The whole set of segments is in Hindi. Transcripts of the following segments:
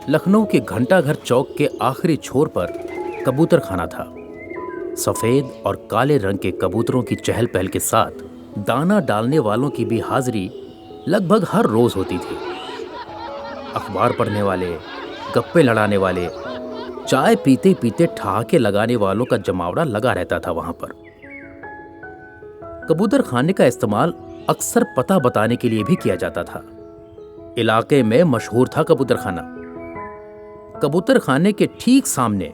लखनऊ के घंटाघर चौक के आखिरी छोर पर कबूतर खाना था। सफेद और काले रंग के कबूतरों की चहल पहल के साथ दाना डालने वालों की भी हाजिरी लगभग हर रोज होती थी। अखबार पढ़ने वाले, गप्पे लड़ाने वाले, चाय पीते पीते ठहाके लगाने वालों का जमावड़ा लगा रहता था वहां पर। कबूतर खाने का इस्तेमाल अक्सर पता बताने के लिए भी किया जाता था। इलाके में मशहूर था कबूतर खाना। कबूतर खाने के ठीक सामने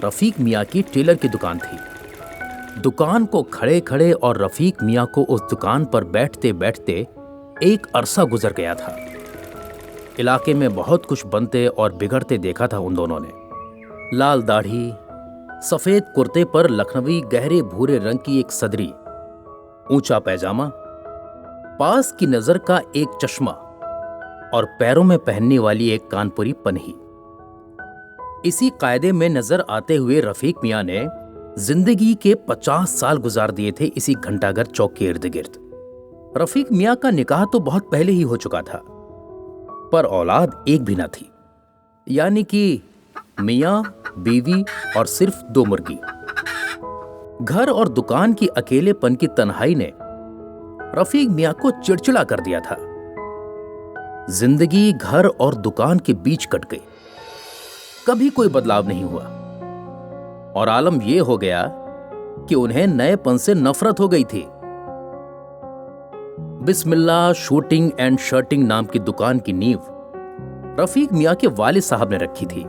रफीक मियाँ की टेलर की दुकान थी। दुकान को खड़े खड़े और रफीक मियाँ को उस दुकान पर बैठते बैठते एक अरसा गुजर गया था। इलाके में बहुत कुछ बनते और बिगड़ते देखा था उन दोनों ने। लाल दाढ़ी, सफेद कुर्ते पर लखनवी गहरे भूरे रंग की एक सदरी, ऊंचा पैजामा, पास की नजर का एक चश्मा और पैरों में पहनने वाली एक कानपुरी पन्ही। इसी कायदे में नजर आते हुए रफीक मियाँ ने जिंदगी के 50 साल गुजार दिए थे इसी घंटाघर चौक के इर्द गिर्द। रफीक मियाँ का निकाह तो बहुत पहले ही हो चुका था, पर औलाद एक भी न थी, यानी कि मियाँ, बीवी और सिर्फ 2 मुर्गी। घर और दुकान की अकेलेपन की तन्हाई ने रफीक मियाँ को चिड़चिड़ा कर दिया था। जिंदगी घर और दुकान के बीच कट गई, कभी कोई बदलाव नहीं हुआ और आलम यह हो गया कि उन्हें नएपन से नफरत हो गई थी। बिस्मिल्लाह शूटिंग एंड शर्टिंग नाम की दुकान की नींव रफीक मियाँ के वालिद साहब ने रखी थी।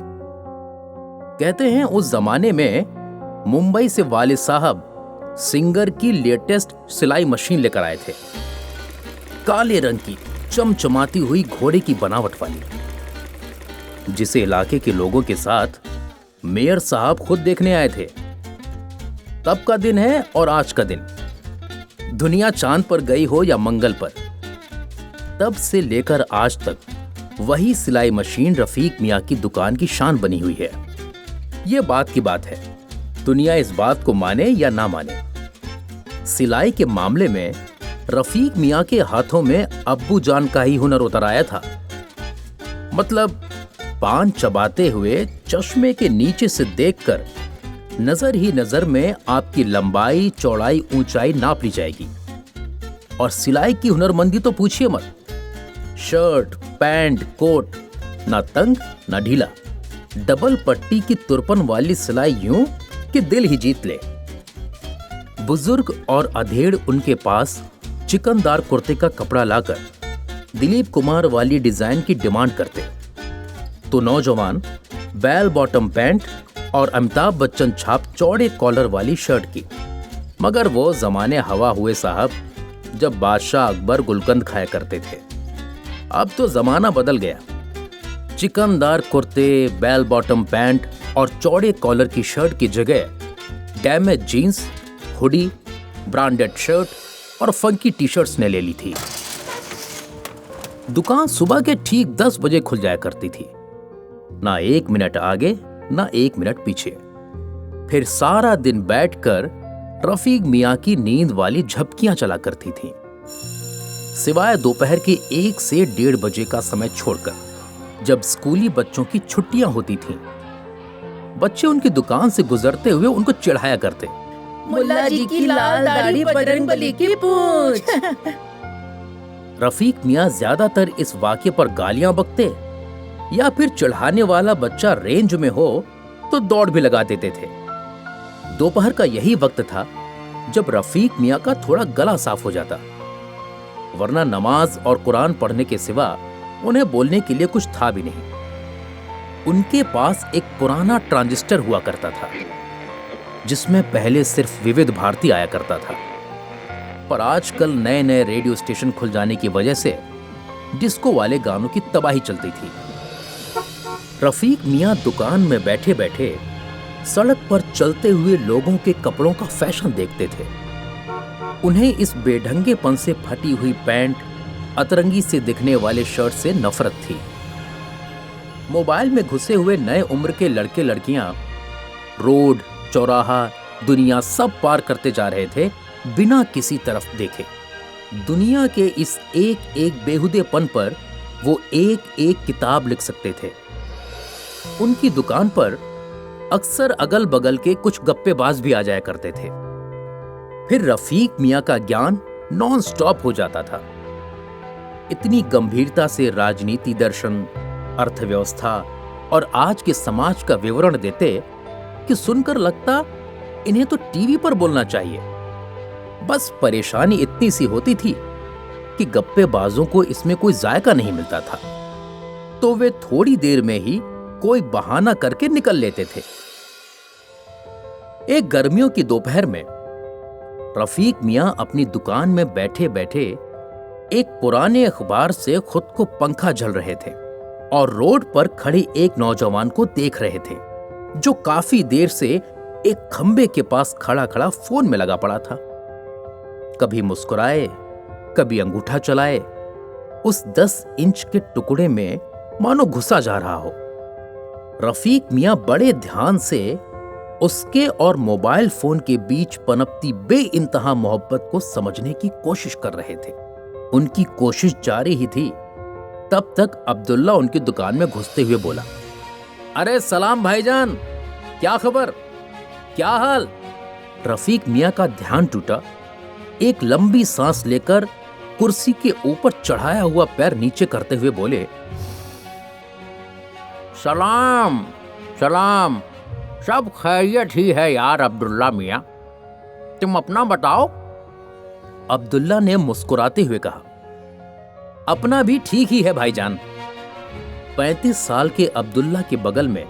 कहते हैं उस जमाने में मुंबई से वालिद साहब सिंगर की लेटेस्ट सिलाई मशीन लेकर आए थे, काले रंग की चमचमाती हुई घोड़े की बनावट वाली, जिसे इलाके के लोगों के साथ मेयर साहब खुद देखने आए थे। तब का दिन है और आज का दिन, दुनिया चांद पर गई हो या मंगल पर, तब से लेकर आज तक वही सिलाई मशीन रफीक मियाँ की दुकान की शान बनी हुई है। यह बात की बात है, दुनिया इस बात को माने या ना माने। सिलाई के मामले में रफीक मियाँ के हाथों में अब्बू जान का ही हुनर उतर आया था। मतलब पान चबाते हुए चश्मे के नीचे से देखकर नजर ही नजर में आपकी लंबाई, चौड़ाई, ऊंचाई नाप ली जाएगी। और सिलाई की हुनरमंदी तो पूछिए मत। शर्ट, पैंट, कोट ना तंग ना ढीला, डबल पट्टी की तुरपन वाली सिलाई यूं कि दिल ही जीत ले। बुजुर्ग और अधेड़ उनके पास चिकनदार कुर्ते का कपड़ा लाकर दिलीप कुमार वाली डिजाइन की डिमांड करते, तो नौजवान बेल बॉटम पैंट और अमिताभ बच्चन छाप चौड़े कॉलर वाली शर्ट की। मगर वो जमाने हवा हुए साहब, जब बादशाह अकबर गुलकंद खाया करते थे। अब तो जमाना बदल गया। चिकनदार कुर्ते, बेल बॉटम पैंट और चौड़े कॉलर की शर्ट की जगह damage jeans, hoodie, branded shirt और फंकी टी शर्ट्स ने ले ली थी। दुकान सुबह के ठीक 10 बजे खुल जाया करती थी, ना 1 मिनट आगे ना 1 मिनट पीछे। फिर सारा दिन बैठकर रफीक मियाँ की नींद वाली झपकियां चला करती थी, सिवाय दोपहर के 1 से 1:30 बजे का समय छोड़कर, जब स्कूली बच्चों की छुट्टियां होती थीं। बच्चे उनकी दुकान से गुजरते हुए उनको चिढ़ाया करते, मुल्ला जी की लाल दाढ़ी बजरंग बली की पूंछ। रफीक मियाँ ज्यादातर इस वाक्य पर गालियां बकते या फिर चिढ़ाने वाला बच्चा रेंज में हो तो दौड़ भी लगा देते थे। दोपहर का यही वक्त था जब रफीक मियाँ का थोड़ा गला साफ हो जाता, वरना नमाज और कुरान पढ़ने के सिवा उन्हें बोलने के लिए कुछ था भी नहीं। उनके पास एक पुराना ट्रांजिस्टर हुआ करता था, जिसमें पहले सिर्फ विविध भारती आया करता था, पर आजकल नए नए रेडियो स्टेशन खुल जाने की वजह से डिस्को वाले गानों की तबाही चलती थी। रफीक मियाँ दुकान में बैठे बैठे सड़क पर चलते हुए लोगों के कपड़ों का फैशन देखते थे। उन्हें इस बेढंगेपन से फटी हुई पैंट, अतरंगी से दिखने वाले शर्ट से नफरत थी। मोबाइल में घुसे हुए नए उम्र के लड़के लड़कियां रोड, चौराहा, दुनिया सब पार करते जा रहे थे बिना किसी तरफ देखे। दुनिया के इस एक एक बेहुदेपन पर वो एक एक किताब लिख सकते थे। उनकी दुकान पर अक्सर अगल बगल के कुछ गप्पेबाज भी आ जाया करते थे। फिर रफीक मियां का ज्ञान नॉन स्टॉप हो जाता था। इतनी गंभीरता से राजनीति, दर्शन, अर्थव्यवस्था और आज के समाज का विवरण देते कि सुनकर लगता इन्हें तो टीवी पर बोलना चाहिए। बस परेशानी इतनी सी होती थी कि गप्पेबाजों को इसमें कोई जायका नहीं मिलता था, तो वे थोड़ी देर में ही कोई बहाना करके निकल लेते थे। एक गर्मियों की दोपहर में रफीक मियां अपनी दुकान में बैठे बैठे एक पुराने अखबार से खुद को पंखा झल रहे थे और रोड पर खड़े एक नौजवान को देख रहे थे जो काफी देर से एक खंबे के पास खड़ा खड़ा फोन में लगा पड़ा था। कभी मुस्कुराए, कभी अंगूठा चलाए, उस 10 इंच के टुकड़े में मानो घुसा जा रहा हो। रफीक मियां बड़े ध्यान से उसके और मोबाइल फोन के बीच पनपती बेइंतहा मोहब्बत को समझने की कोशिश कर रहे थे। उनकी कोशिश जारी ही थी, तब तक अब्दुल्ला उनकी दुकान में घुसते हुए बोला, अरे सलाम भाईजान, क्या खबर, क्या हाल? रफीक मियां का ध्यान टूटा। एक लंबी सांस लेकर कुर्सी के ऊपर चढ़ाया हुआ पैर नीचे करते हुए बोले, सलाम सलाम, सब खैरियत ही है यार अब्दुल्ला मियां, तुम अपना बताओ। अब्दुल्ला ने मुस्कुराते हुए कहा, अपना भी ठीक ही है भाईजान। 35 साल के अब्दुल्ला के बगल में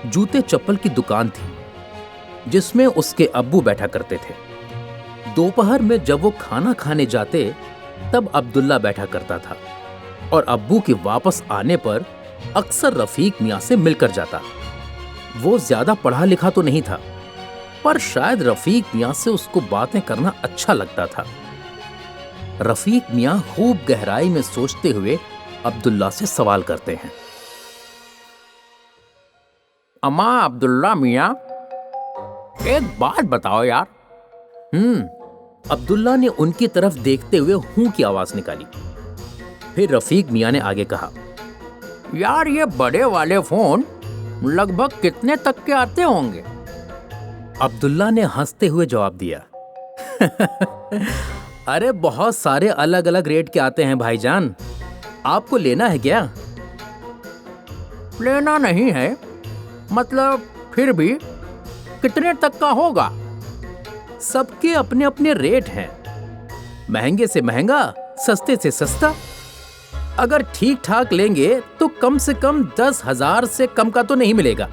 जूते चप्पल की दुकान थी जिसमें उसके अब्बू बैठा करते थे। दोपहर में जब वो खाना खाने जाते तब अब्दुल्ला बैठा करता था और अब्बू के वापस आने पर अक्सर रफीक मियां से मिलकर जाता। वो ज्यादा पढ़ा लिखा तो नहीं था, पर शायद रफीक मियां से उसको बातें करना अच्छा लगता था। रफीक मियां खूब गहराई में सोचते हुए अब्दुल्ला से सवाल करते हैं, अम्मा अब्दुल्ला मियां, एक बात बताओ यार। अब्दुल्ला ने उनकी तरफ देखते हुए हूं की आवाज निकाली। फिर रफीक मियां ने आगे कहा, यार ये बड़े वाले फोन लगभग कितने तक के आते होंगे? अब्दुल्ला ने हंसते हुए जवाब दिया, अरे बहुत सारे अलग अलग रेट के आते हैं भाईजान, आपको लेना है क्या? लेना नहीं है, मतलब फिर भी कितने तक का होगा? सबके अपने अपने रेट हैं, महंगे से महंगा, सस्ते से सस्ता। अगर ठीक ठाक लेंगे तो कम से कम 10,000 से कम का तो नहीं मिलेगा।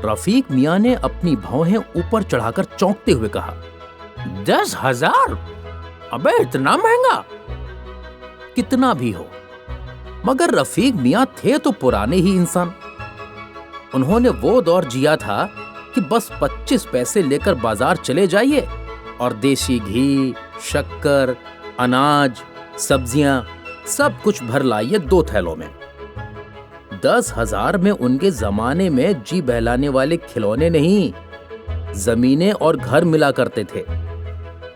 रफीक मियां ने अपनी भौहें ऊपर चढ़ाकर चौंकते हुए कहा, 10,000? अबे इतना महंगा? कितना भी हो, मगर रफीक मियां थे तो पुराने ही इंसान। उन्होंने वो दौर जिया था कि बस 25 पैसे लेकर बाजार चले जाइए और देसी घी, शक्कर, अनाज, सब्जियां सब कुछ भर लाइए 2 थैलों में। 10,000 में उनके जमाने में जी बहलाने वाले खिलौने नहीं, जमीनें और घर मिला करते थे,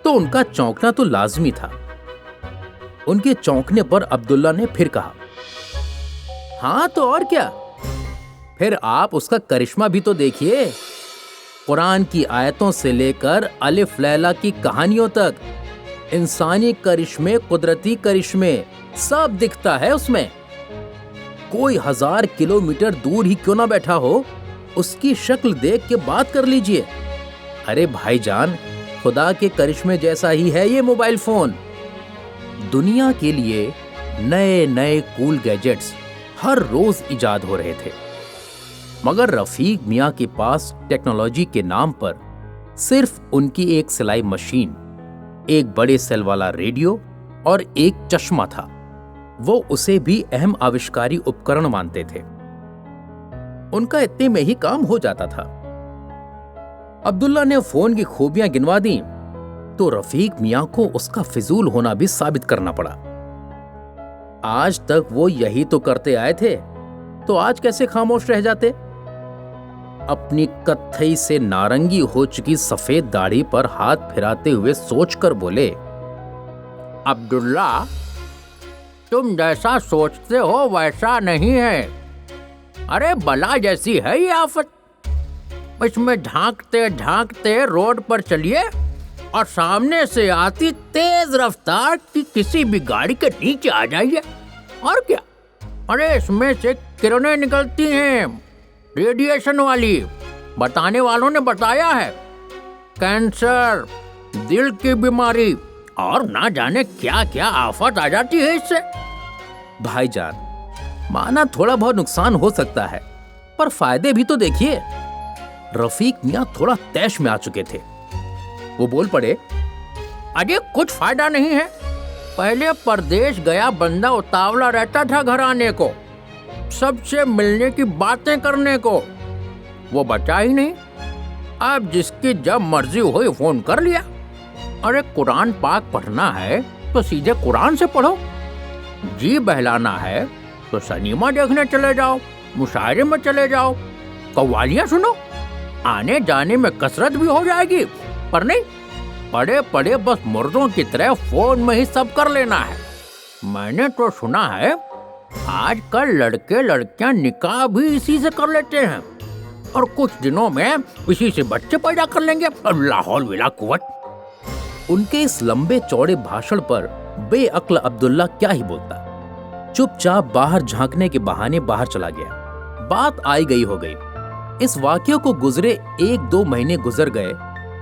तो उनका चौंकना तो लाजमी था। उनके चौंकने पर अब्दुल्ला ने फिर कहा, हाँ तो और क्या, फिर आप उसका करिश्मा भी तो देखिए। कुरान की आयतों से लेकर अलिफ लैला की कहानियों तक इंसानी करिश्मे, कुदरती करिश्मे सब दिखता है उसमें। कोई 1000 किलोमीटर दूर ही क्यों ना बैठा हो, उसकी शक्ल देख के बात कर लीजिए। अरे भाईजान, खुदा के करिश्मे जैसा ही है ये मोबाइल फोन। दुनिया के लिए नए नए कूल गैजेट्स हर रोज इजाद हो रहे थे, मगर रफीक मियां के पास टेक्नोलॉजी के नाम पर सिर्फ उनकी एक सिलाई मशीन, एक बड़े सेल वाला रेडियो और एक चश्मा था। वो उसे भी अहम आविष्कारी उपकरण मानते थे। उनका इतने में ही काम हो जाता था। अब्दुल्ला ने फोन की खूबियां गिनवा दी तो रफीक मियां को उसका फिजूल होना भी साबित करना पड़ा। आज तक वो यही तो करते आए थे, तो आज कैसे खामोश रह जाते? अपनी कत्थई से नारंगी हो चुकी सफेद दाढ़ी पर हाथ फिराते हुए सोचकर बोले, अब्दुल्ला, तुम जैसा सोचते हो वैसा नहीं है। अरे बला जैसी है ये आफत। इसमें झांकते झांकते रोड पर चलिए और सामने से आती तेज रफ्तार की किसी भी गाड़ी के नीचे आ जाइए। और क्या, अरे इसमें से किरणें निकलती हैं, रेडिएशन वाली। बताने वालों ने बताया है, कैंसर, दिल की बीमारी और ना जाने क्या क्या आफत आ जाती है इससे। भाईजान, माना थोड़ा बहुत नुकसान हो सकता है, पर फायदे भी तो देखिए। रफीक मियां थोड़ा तैश में आ चुके थे। वो बोल पड़े, अरे कुछ फायदा नहीं है। पहले परदेश गया बंदा उतावला रहता था घर आने को, सबसे मिलने की बातें करने को। वो बचा ही नहीं। अब जिसकी जब मर्जी हुई फोन कर लिया। अरे कुरान पाक पढ़ना है तो सीधे कुरान से पढ़ो, जी बहलाना है तो सिनेमा देखने चले जाओ, मुशायरे में चले जाओ, कव्वालियां सुनो। आने जाने में कसरत भी हो जाएगी। पर नहीं, पड़े पड़े बस मुर्दों की तरह फोन में ही सब कर लेना है। मैंने तो सुना है आजकल लड़के लड़कियां निकाह भी इसी से कर लेते हैं और कुछ दिनों में इसी से बच्चे पैदा कर लेंगे। अल्लाह हौल वला कुव्वत। उनके इस लंबे चौड़े भाषण पर बेअक्ल अब्दुल्ला क्या ही बोलता। चुपचाप बाहर झांकने के बहाने बाहर चला गया। बात आई गई हो गई। इस वाकये को गुजरे 1-2 महीने गुजर गए।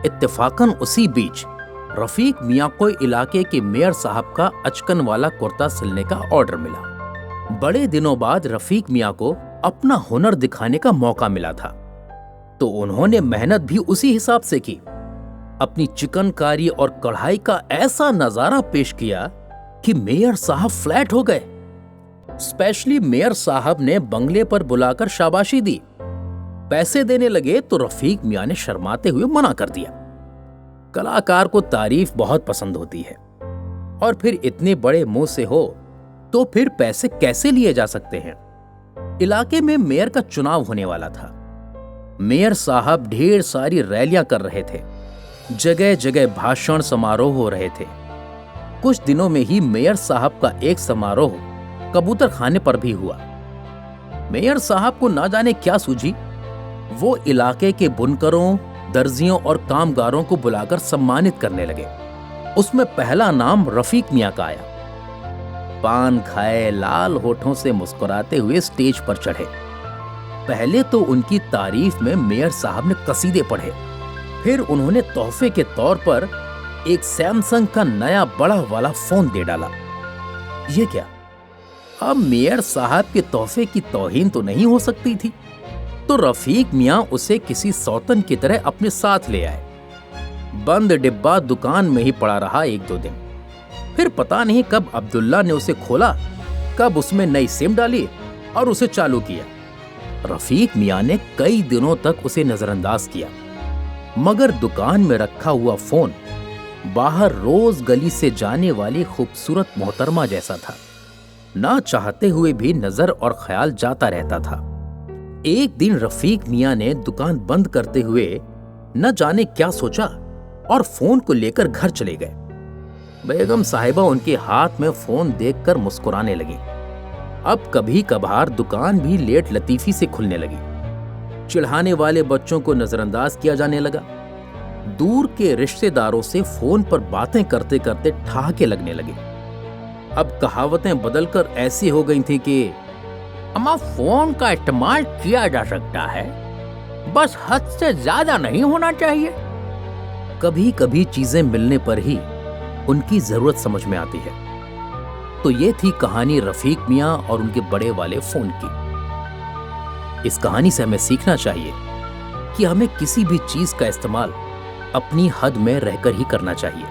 इत्तेफाकन उसी बीच रफीक मियां को इलाके के मेयर साहब का अचकन वाला कुर्ता सिलने का ऑर्डर मिला। बड़े दिनों बाद रफीक मियां को अपना हुनर दिखाने का मौका मिला था, तो उन्होंने मेहनत भी उसी हिसाब से की। अपनी चिकनकारी और कढ़ाई का ऐसा नजारा पेश किया कि मेयर साहब फ्लैट हो गए। स्पेशली मेयर साहब ने बंगले पर बुलाकर शाबाशी दी। पैसे देने लगे तो रफीक मियां ने शर्माते हुए मना कर दिया। कलाकार को तारीफ बहुत पसंद होती है, और फिर इतने बड़े मुंह से हो तो फिर पैसे कैसे लिए जा सकते हैं। इलाके में मेयर का चुनाव होने वाला था। मेयर साहब ढेर सारी रैलियां कर रहे थे, जगह जगह भाषण समारोह हो रहे थे। कुछ दिनों में ही मेयर साहब का एक समारोह कबूतर खाने पर भी हुआ। मेयर साहब को ना जाने क्या सूझी, वो इलाके के बुनकरों, दर्जियों और कामगारों को बुलाकर सम्मानित करने लगे। उसमें पहला नाम रफीक मियां का आया। पान खाए, लाल होठों से मुस्कुराते हुए स्टेज पर चढ़े। पहले तो उनकी तारीफ में मेयर साहब ने कसीदे पढ़े। फिर उन्होंने तोहफे के तौर पर एक सैमसंग का नया बड़ा वाला फोन दे डाला। ये क्या, अब मेयर साहब के तोहफे की तौहीन तो नहीं हो सकती थी, तो रफीक मियां उसे किसी सौतन की तरह अपने साथ ले आए। बंद डिब्बा दुकान में ही पड़ा रहा 1-2 दिन। फिर पता नहीं कब अब्दुल्ला ने उसे खोला, कब उसमें नई सिम डाली और उसे चालू किया। रफीक मियां ने कई दिनों तक उसे नजरअंदाज किया, मगर दुकान में रखा हुआ फोन बाहर रोज गली से जाने वाली खूबसूरत मोहतरमा जैसा था। ना चाहते हुए भी नजर और ख्याल जाता रहता था। एक दिन रफीक मियां ने दुकान बंद करते हुए न जाने क्या सोचा और फोन को लेकर घर चले गए। बेगम साहिबा उनके हाथ में फोन देखकर मुस्कुराने लगी। अब कभी कभार दुकान भी लेट लतीफी से खुलने लगी। चिढ़ाने वाले बच्चों को नजरअंदाज किया जाने लगा। दूर के रिश्तेदारों से फोन पर बातें करते करते ठहाके लगने लगे। अब कहावतें बदलकर ऐसी हो गई थी कि अम्मा फोन का इस्तेमाल किया जा सकता है, बस हद से ज्यादा नहीं होना चाहिए। कभी कभी चीजें मिलने पर ही उनकी जरूरत समझ में आती है। तो ये थी कहानी रफीक मियां और उनके बड़े वाले फोन की। इस कहानी से हमें सीखना चाहिए कि हमें किसी भी चीज का इस्तेमाल अपनी हद में रहकर ही करना चाहिए।